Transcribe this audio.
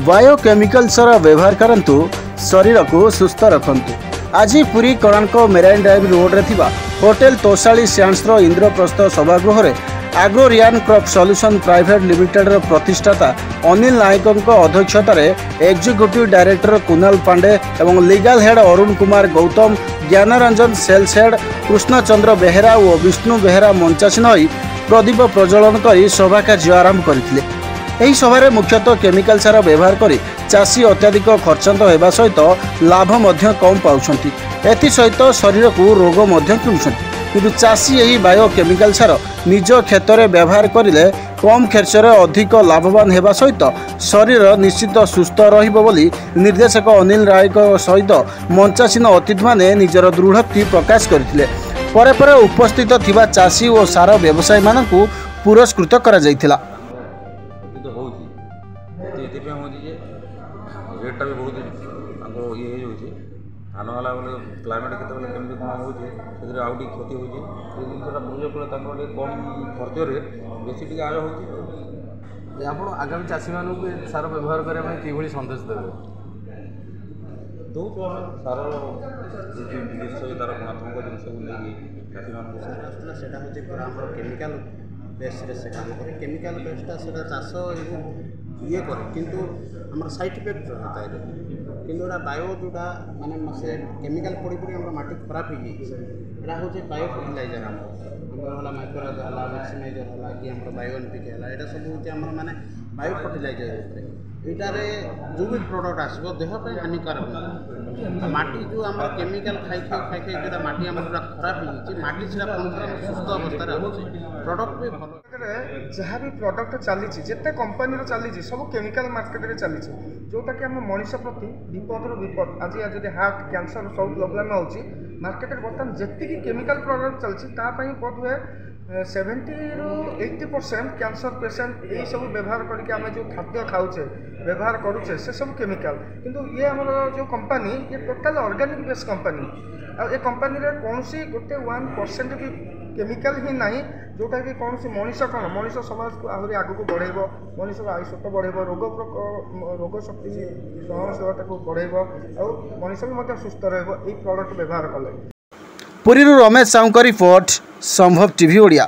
बायोकेमिकल्सर व्यवहार करंतु शरीर को सुस्थ रखंतु। आज Puri Konark marine drive road रे थिबा होटेल तोशाली सियांस इंद्रप्रस्थ सभागृह रे Agrorian crop solution private limited प्रतिष्ठाता अनिल नायक अध्यक्षतार एक्जिक्यूटिव डायरेक्टर कुणाल पांडे और legal head Arun Kumar Gautam Gyanranjan sales head Krishnachandra Behera और विष्णु बेहेरा मंचासीन होई प्रदीप प्रज्वलन कर सभा कार्य आरंभ करथिले। एही सभारे मुख्यतः केमिकल सार व्यवहार करी चाषी अत्याधिक खर्चांत होगा सहित लाभ मध्य कम पाउछंती। एथि सहित शरीर को रोग मध्य किणुछंती। किंतु चाषी यही बायोकेमिकल सार निज क्षेत्र में व्यवहार करें कम खर्च अधिक लाभवान होगा सहित शरीर निश्चित सुस्थ रहिबो बोली निर्देशक अनिल नायक सहित मंचासीन अतिथि माने निजर दृढ़ोक्ति प्रकाश करथिले। परे परे उपस्थित थिबा चाषी और सार व्यवसायी मानकु पुरस्कृत करा जायथिला। रेटा भी बहुत ये धान वाला बोले क्लाइमेट केतबेले केमती कौन हो क्षति हो जिनसा बुझे पड़े कम खर्च बेसी टी आय हो। आप आगामी चाषी मानू सार व्यवहार करने कि सन्देश देवे दौर सार जिस तार गुणात्मक जिन चाषी मानक पूरा केमिकल बेस्ड से काम करे। केमिकल बेस्डा से चाष ये करे किंतु आम साइड इफेक्ट रहता है किंतु बायो जोड़ा माने से केमिकल पड़ी पड़ी आम माटी खराब हो जाए हूँ बायो फर्टिलाइजर आम माइक्रोराज है मैक्सिमाइजर है कि आम बायो एनपीके है यहाँ सब हूँ माने बायो फर्टिलाइजर यार जो भी प्रोडक्ट आसो देहप हानिकारक माटी जो आम केमिकल खाई जो माटी आम पूरा खराब हो माटी से सुस्थ अवस्था प्रोडक्ट भी भल जहाँ भी प्रोडक्ट चली जिते कंपनी चली सब केमिकल मार्केट में चली जोटा कि आम मनीष प्रति विपद विपद आज जब हार्ट कैंसर सब प्रोब्लेम हो मार्केट बर्तमान जी केमिकल प्रोडक्ट चलती बोध हुए 70 ରୁ 80% कैंसर पेसेंट यही सब व्यवहार करके आम जो खाद्य खाऊे व्यवहार करुचे से सब केमिकल किंतु ये आम जो कंपनी ये टोटाल ऑर्गेनिक बेस्ड कंपनी आ ये कंपनी रे कौन सी गोटे 1% भी केमिकल ही नहीं जोटा कि कौन सी मनीष कौन मनीष समाज को आहरी आग को बढ़ेब मनीष आयुष्य बढ़ेब रोग शक्ति सहनशीलता को बढ़ेब और मनीष भी सुस्थ रही प्रोडक्ट व्यवहार कले। पुरी रमेश साहू का रिपोर्ट संभव टीवी ओडिया।